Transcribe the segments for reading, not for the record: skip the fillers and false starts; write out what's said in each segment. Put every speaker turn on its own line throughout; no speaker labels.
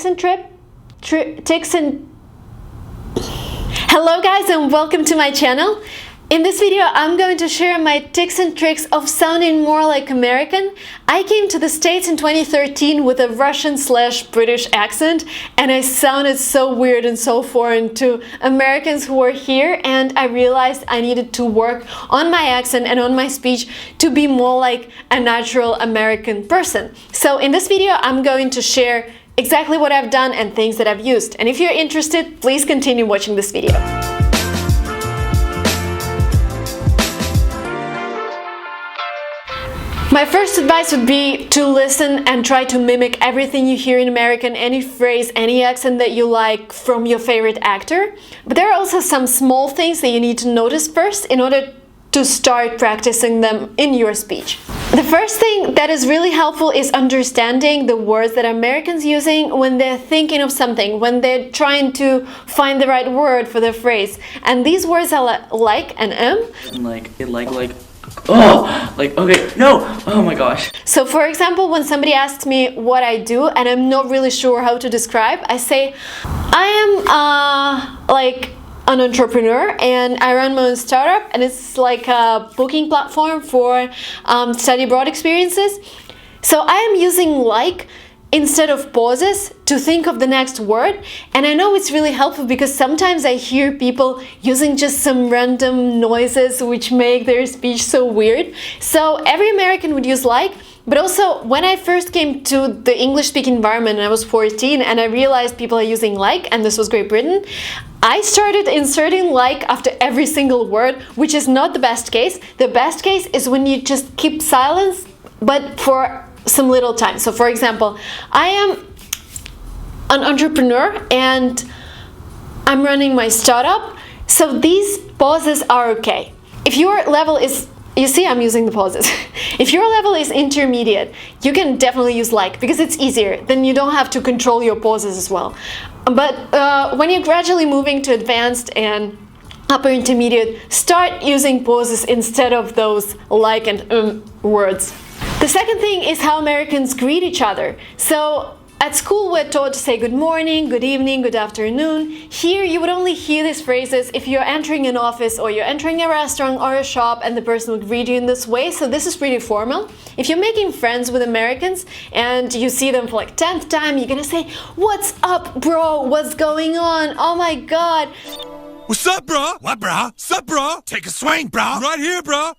tics and Hello guys and welcome to my channel. In this video I'm going to share my tips and tricks of sounding more like American. I came to the States in 2013 with a Russian/British accent and I sounded so weird and so foreign to Americans who were here, and I realized I needed to work on my accent and on my speech to be more like a natural American person. So in this video I'm going to share exactly what I've done and things that I've used. And if you're interested, please continue watching this video. My first advice would be to listen and try to mimic everything you hear in American, any phrase, any accent that you like from your favorite actor. But there are also some small things that you need to notice first in order to start practicing them in your speech. The first thing that is really helpful is understanding the words that Americans using when they're thinking of something, when they're trying to find the right word for the phrase. And these words are like and oh my gosh. So for example, when somebody asks me what I do and I'm not really sure how to describe, I say I am an entrepreneur and I run my own startup, and it's like a booking platform for study abroad experiences. So I am using like instead of pauses to think of the next word, and I know it's really helpful because sometimes I hear people using just some random noises which make their speech so weird. So every American would use like. But also, when I first came to the English-speaking environment and I was 14 and I realized people are using like, and this was Great Britain, I started inserting like after every single word, which is not the best case. The best case is when you just keep silence, but for some little time. So for example, I am an entrepreneur and I'm running my startup, so these pauses are okay. If your level is, you see I'm using the pauses. If your level is intermediate, you can definitely use like because it's easier. Then you don't have to control your pauses as well. But when you're gradually moving to advanced and upper intermediate, start using pauses instead of those like and words. The second thing is how Americans greet each other. So at school we're taught to say good morning, good evening, good afternoon. Here you would only hear these phrases if you're entering an office or you're entering a restaurant or a shop and the person would greet you in this way, so this is pretty formal. If you're making friends with Americans and you see them for like 10th time, you're gonna say, "What's up, bro? What's going on? Oh my god."
What's up, bro? What, bro? Sup, bro? Take a swing, bro. Right here, bro.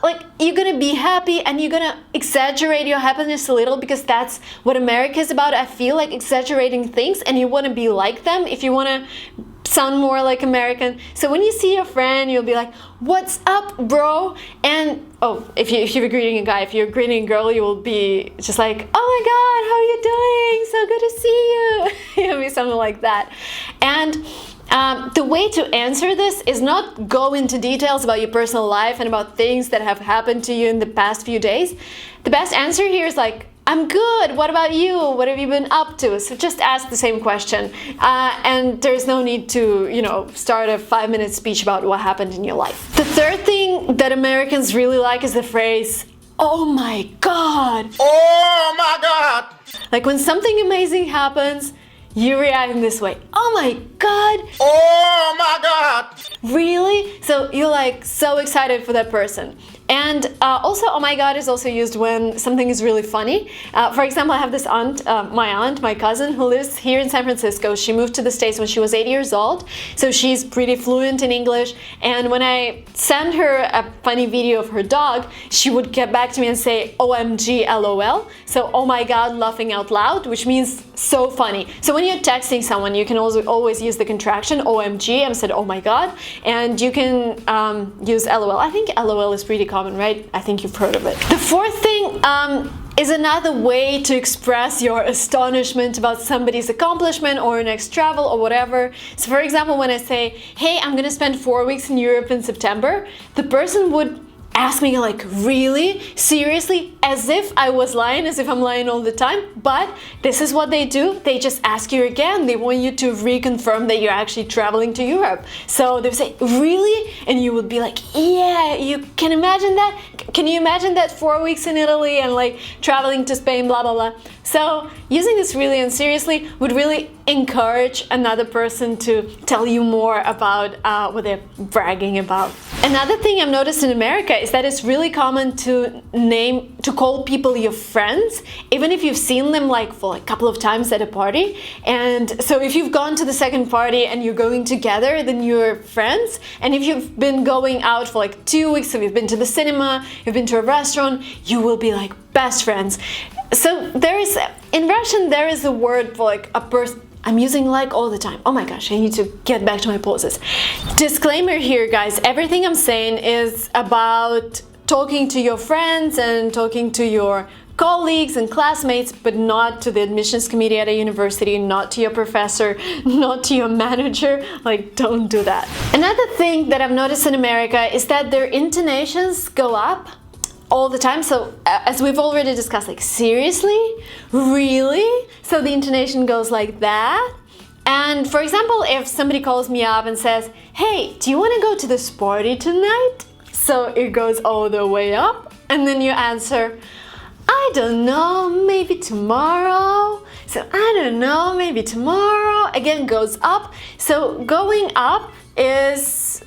Like, you're gonna be happy and you're gonna exaggerate your happiness a little because that's what America is about. I feel like exaggerating things, and you want to be like them if you want to sound more like American. So when you see your friend, you'll be like, "What's up, bro?" And if you're greeting a guy, if you're greeting a girl, you will be just like, "Oh my god, how are you doing? So good to see you." It'll be something like that. And the way to answer this is not go into details about your personal life and about things that have happened to you in the past few days. The best answer here is like, "I'm good, what about you? What have you been up to?" So just ask the same question. And there's no need to, start a 5-minute speech about what happened in your life. The third thing that Americans really like is the phrase, "Oh my god."
Oh my god.
Like when something amazing happens, you react in this way, "Oh my god."
Oh my god.
Really? So you're like so excited for that person. And also, "oh my god" is also used when something is really funny. For example, I have this aunt, my cousin, who lives here in San Francisco. She moved to the States when she was 8 years old, so she's pretty fluent in English. And when I send her a funny video of her dog, she would get back to me and say, "OMG, LOL." So "oh my god" laughing out loud, which means so funny. So when you're texting someone, you can also always use the contraction OMG instead of "oh my god," and you can use LOL. I think LOL is pretty common, right? I think you've heard of it. The fourth thing is another way to express your astonishment about somebody's accomplishment or next travel or whatever. So for example, when I say, "Hey, I'm gonna spend 4 weeks in Europe in September," the person would ask me like, "Really? Seriously?" As if I was lying, as if I'm lying all the time. But this is what they do. They just ask you again. They want you to reconfirm that you're actually traveling to Europe. So they say, "Really?" And you would be like, "Yeah, you can imagine that? Can you imagine that 4 weeks in Italy and like traveling to Spain, blah, blah, blah." So using this really unseriously would really encourage another person to tell you more about what they're bragging about. Another thing I've noticed in America is that it's really common to call people your friends, even if you've seen them like for a couple of times at a party. And so if you've gone to the second party and you're going together, then you're friends. And if you've been going out for like 2 weeks, so you've been to the cinema, you've been to a restaurant, you will be like best friends. So in Russian there is a word for like a person. I'm using like all the time. Oh my gosh, I need to get back to my pauses. Disclaimer here, guys, everything I'm saying is about talking to your friends and talking to your colleagues and classmates, but not to the admissions committee at a university, not to your professor, not to your manager. Like, don't do that. Another thing that I've noticed in America is that their intonations go up all the time. So as we've already discussed, like, seriously? Really? So the intonation goes like that. And for example, if somebody calls me up and says, hey, do you want to go to this party tonight? So it goes all the way up, and then you answer, I don't know, maybe tomorrow. So I don't know, maybe tomorrow. Again, goes up. So going up is,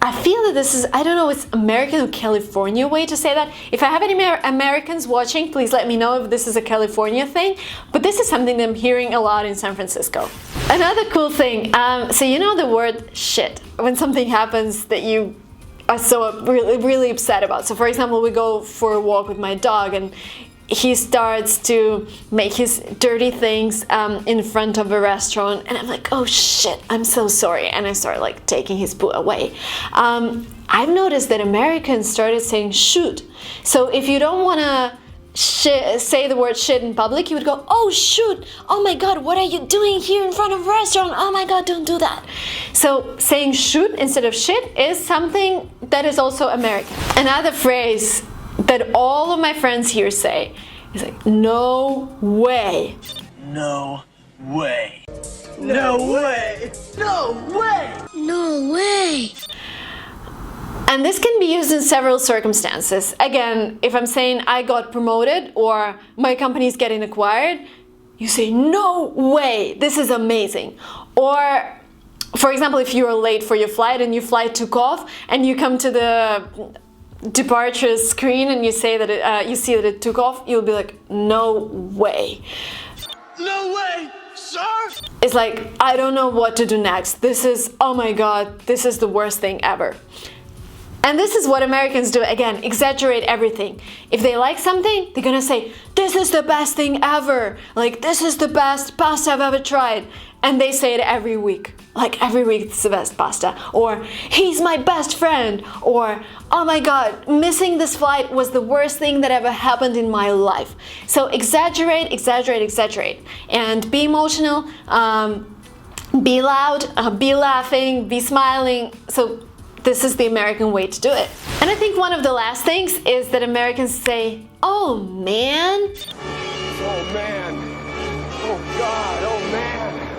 I feel that this is, I don't know, it's American or California way to say that. If I have any Americans watching, please let me know if this is a California thing. But this is something that I'm hearing a lot in San Francisco. Another cool thing, so you know the word shit, when something happens that you are so really upset about. So for example, we go for a walk with my dog and he starts to make his dirty things in front of a restaurant, and I'm like, oh shit, I'm so sorry, and I start like taking his poo away. I've noticed that Americans started saying shoot. So if you don't want to say the word shit in public, you would go, oh shoot, oh my god, what are you doing here in front of a restaurant? Oh my god, don't do that. So saying shoot instead of shit is something that is also American. Another phrase that all of my friends here say is like, no way.
No way. No way. No way.
No way.
And this can be used in several circumstances. Again, if I'm saying I got promoted or my company is getting acquired, you say, no way, this is amazing. Or, for example, if you're late for your flight and your flight took off and you come to the departure screen and you say that you see that it took off, you'll be like, no way.
No way, sir.
It's like, I don't know what to do next. This is, oh my god, this is the worst thing ever. And this is what Americans do. Again, exaggerate everything. If they like something, they're gonna say, this is the best thing ever. Like, this is the best pasta I've ever tried. And they say it every week. Like, every week it's the best pasta. Or, he's my best friend. Or, oh my god, missing this flight was the worst thing that ever happened in my life. So exaggerate, exaggerate, exaggerate. And be emotional, be loud, be laughing, be smiling. So this is the American way to do it. And I think one of the last things is that Americans say, oh man.
Oh man. Oh god. Oh man.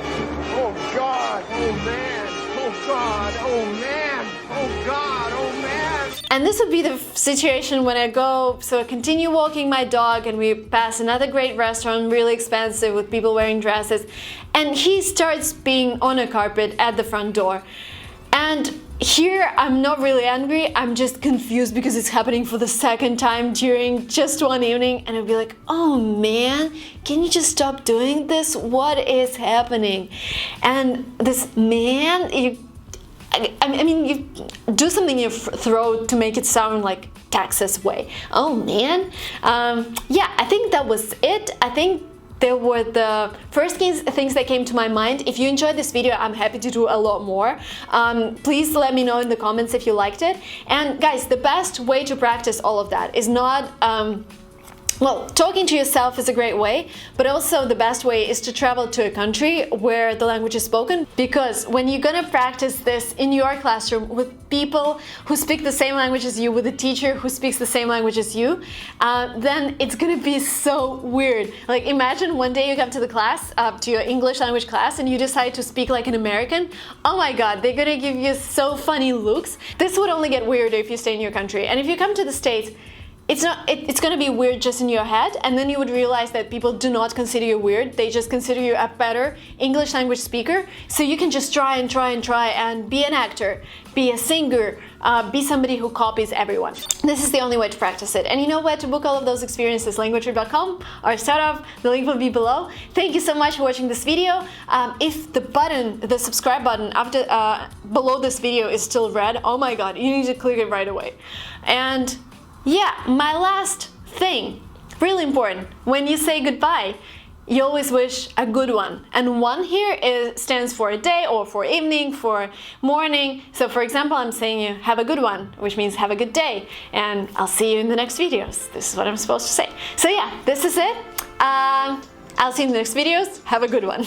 Oh god. Oh man. Oh god. Oh man. Oh god. Oh man.
And this would be the situation when I continue walking my dog and we pass another great restaurant, really expensive, with people wearing dresses, and he starts being on a carpet at the front door. And here I'm not really angry, I'm just confused because it's happening for the second time during just one evening, and I'd be like, oh man, can you just stop doing this? What is happening? And this man, you do something in your throat to make it sound like Texas way. Oh man. Yeah, I think that was it. I think they were the first things that came to my mind. If you enjoyed this video, I'm happy to do a lot more. Please let me know in the comments if you liked it. And guys, the best way to practice all of that is not well, talking to yourself is a great way, but also the best way is to travel to a country where the language is spoken, because when you're gonna practice this in your classroom with people who speak the same language as you, with a teacher who speaks the same language as you, then it's gonna be so weird. Like, imagine one day you come to the class, to your English language class, and you decide to speak like an American. Oh my god, they're gonna give you so funny looks. This would only get weirder if you stay in your country. And if you come to the States, it's gonna be weird just in your head, and then you would realize that people do not consider you weird. They just consider you a better English language speaker. So you can just try and be an actor, be a singer, be somebody who copies everyone. This is the only way to practice it. And you know where to book all of those experiences? languagetrip.com or startup. The link will be below. Thank you so much for watching this video. If the subscribe button after below this video is still red, oh my god, you need to click it right away. And yeah, my last thing, really important, when you say goodbye, you always wish a good one. And one here stands for a day, or for evening, for morning. So for example, I'm saying you have a good one, which means have a good day. And I'll see you in the next videos. This is what I'm supposed to say. So yeah, this is it. I'll see you in the next videos. Have a good one.